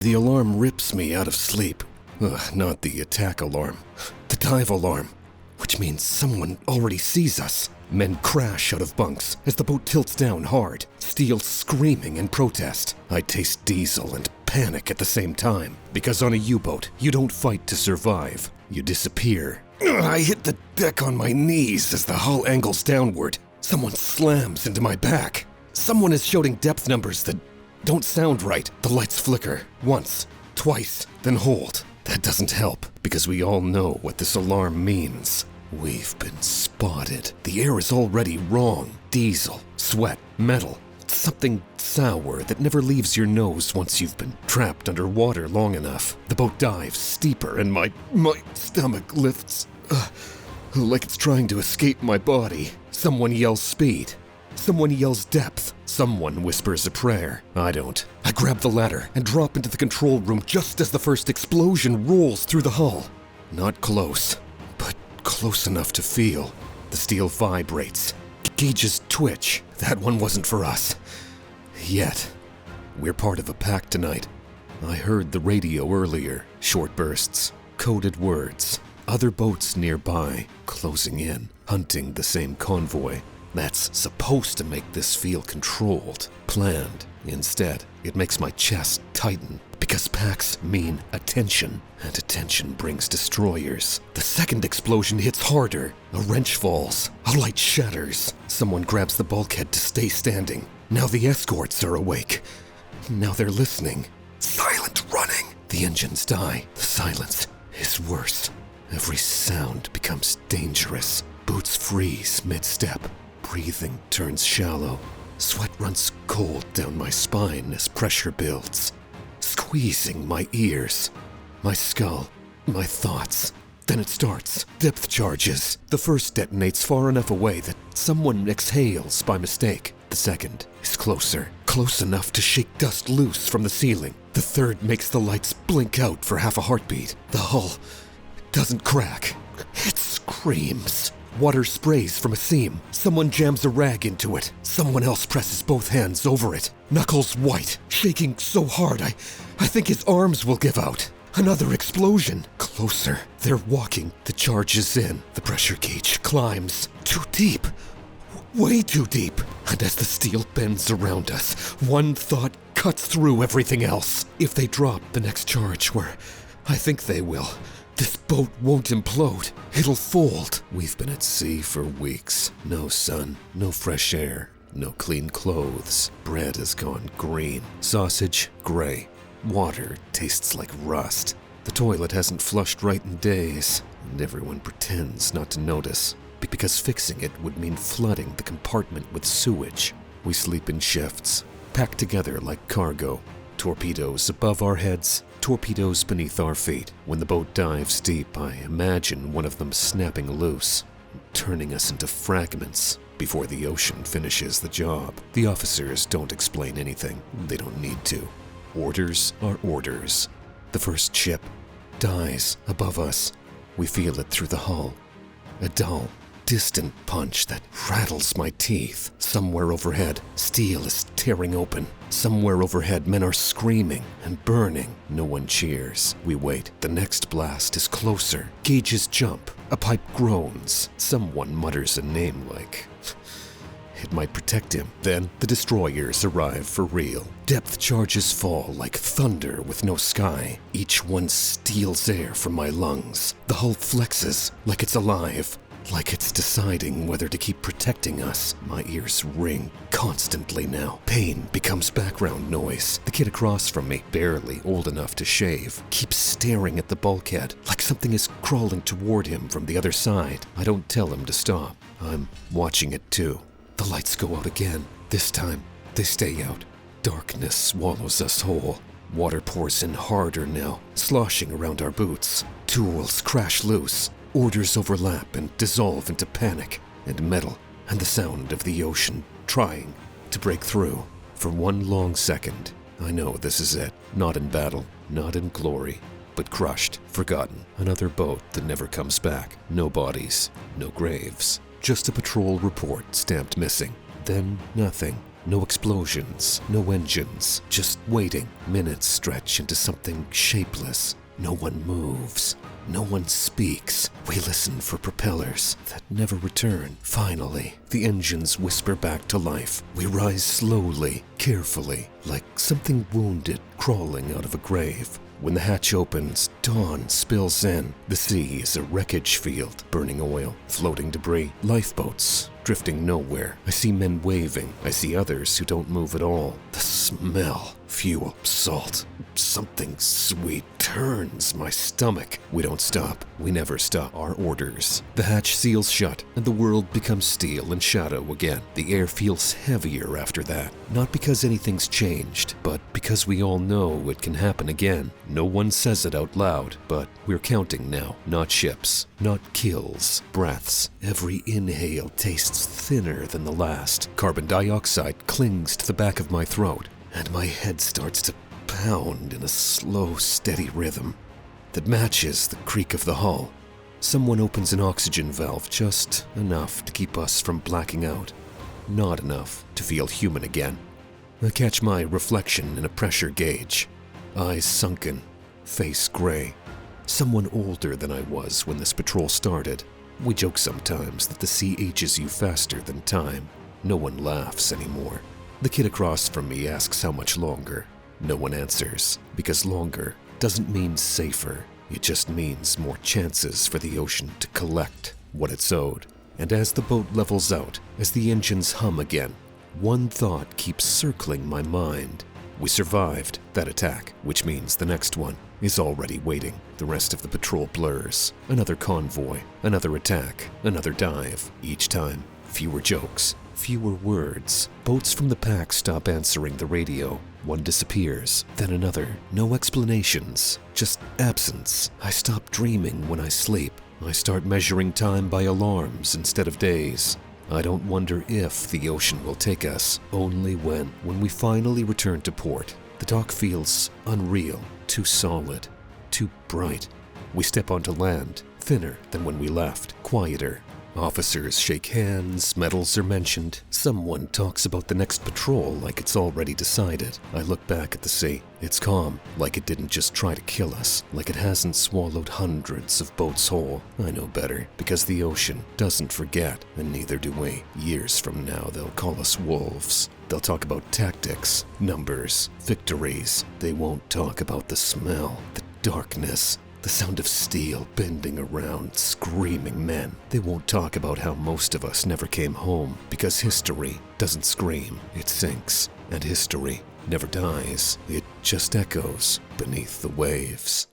The alarm rips me out of sleep. Not the attack alarm. The dive alarm. Which means someone already sees us. Men crash out of bunks as the boat tilts down hard, steel screaming in protest. I taste diesel and panic at the same time. Because on a U-boat, you don't fight to survive. You disappear. I hit the deck on my knees as the hull angles downward. Someone slams into my back. Someone is shouting depth numbers that don't sound right. The lights flicker. Once, twice, then hold. That doesn't help, because we all know what this alarm means. We've been spotted. The air is already wrong. Diesel, sweat, metal. Something sour that never leaves your nose once you've been trapped underwater long enough. The boat dives steeper and my stomach lifts like it's trying to escape my body. Someone yells speed. Someone yells depth. Someone whispers a prayer. I don't. I grab the ladder and drop into the control room just as the first explosion rolls through the hull. Not close, but close enough to feel. The steel vibrates. Gauges twitch. That one wasn't for us. Yet. We're part of a pack tonight. I heard the radio earlier. Short bursts. Coded words. Other boats nearby. Closing in. Hunting the same convoy. That's supposed to make this feel controlled, planned. Instead, it makes my chest tighten, because packs mean attention, and attention brings destroyers. The second explosion hits harder. A wrench falls. A light shatters. Someone grabs the bulkhead to stay standing. Now the escorts are awake. Now they're listening. Silent running. The engines die. The silence is worse. Every sound becomes dangerous. Boots freeze mid-step. Breathing turns shallow. Sweat runs cold down my spine as pressure builds, squeezing my ears, my skull, my thoughts. Then it starts. Depth charges. The first detonates far enough away that someone exhales by mistake. The second is closer, close enough to shake dust loose from the ceiling. The third makes the lights blink out for half a heartbeat. The hull doesn't crack. It screams. Water sprays from a seam. Someone jams a rag into it. Someone else presses both hands over it. Knuckles white, shaking so hard I think his arms will give out. Another explosion. Closer. They're walking. The charge is in. The pressure gauge climbs. Too deep. Way too deep. And as the steel bends around us, one thought cuts through everything else. If they drop the next charge where I think they will, this boat won't implode. It'll fold. We've been at sea for weeks. No sun, no fresh air, no clean clothes. Bread has gone green. Sausage, gray. Water tastes like rust. The toilet hasn't flushed right in days, and everyone pretends not to notice, because fixing it would mean flooding the compartment with sewage. We sleep in shifts, packed together like cargo. Torpedoes above our heads, torpedoes beneath our feet. When the boat dives deep, I imagine one of them snapping loose, turning us into fragments before the ocean finishes the job. The officers don't explain anything. They don't need to. Orders are orders. The first ship dies above us. We feel it through the hull. A dull, distant punch that rattles my teeth. Somewhere overhead, steel is tearing open. Somewhere overhead, men are screaming and burning. No one cheers. We wait. The next blast is closer. Gauges jump. A pipe groans. Someone mutters a name like... It might protect him. Then the destroyers arrive for real. Depth charges fall like thunder with no sky. Each one steals air from my lungs. The hull flexes like it's alive. Like it's deciding whether to keep protecting us. My ears ring constantly now. Pain becomes background noise. The kid across from me, barely old enough to shave, keeps staring at the bulkhead like something is crawling toward him from the other side. I don't tell him to stop. I'm watching it too. The lights go out again. This time, they stay out. Darkness swallows us whole. Water pours in harder now, sloshing around our boots. Tools crash loose. Orders overlap and dissolve into panic and metal and the sound of the ocean trying to break through. For one long second, I know this is it. Not in battle, not in glory, but crushed, forgotten. Another boat that never comes back. No bodies, no graves. Just a patrol report stamped missing. Then nothing. No explosions, no engines, just waiting. Minutes stretch into something shapeless. No one moves. No one speaks. We listen for propellers that never return. Finally, the engines whisper back to life. We rise slowly, carefully, like something wounded crawling out of a grave. When the hatch opens, dawn spills in. The sea is a wreckage field, burning oil, floating debris, lifeboats drifting nowhere. I see men waving. I see others who don't move at all. The smell, fuel, salt, something sweet turns my stomach. We don't stop. We never stop our orders. The hatch seals shut, and the world becomes steel and shadow again. The air feels heavier after that. Not because anything's changed, but because we all know it can happen again. No one says it out loud, but we're counting now. Not ships, not kills, breaths. Every inhale tastes thinner than the last. Carbon dioxide clings to the back of my throat, and my head starts to pound in a slow, steady rhythm that matches the creak of the hull. Someone opens an oxygen valve just enough to keep us from blacking out. Not enough to feel human again. I catch my reflection in a pressure gauge. Eyes sunken, face gray. Someone older than I was when this patrol started. We joke sometimes that the sea ages you faster than time. No one laughs anymore. The kid across from me asks how much longer. No one answers, because longer doesn't mean safer. It just means more chances for the ocean to collect what it's owed. And as the boat levels out, as the engines hum again, one thought keeps circling my mind. We survived that attack, which means the next one is already waiting. The rest of the patrol blurs. Another convoy, another attack, another dive. Each time, fewer jokes, fewer words. Boats from the pack stop answering the radio. One disappears, then another. No explanations, just absence. I stop dreaming when I sleep. I start measuring time by alarms instead of days. I don't wonder if the ocean will take us, only when. When we finally return to port, the dock feels unreal, too solid, too bright. We step onto land, thinner than when we left, quieter. Officers shake hands, medals are mentioned. Someone talks about the next patrol like it's already decided. I look back at the sea. It's calm, like it didn't just try to kill us, like it hasn't swallowed hundreds of boats whole. I know better, because the ocean doesn't forget, and neither do we. Years from now, they'll call us wolves. They'll talk about tactics, numbers, victories. They won't talk about the smell, the darkness, the sound of steel bending around screaming men. They won't talk about how most of us never came home, because history doesn't scream, it sinks. And history never dies, it just echoes beneath the waves.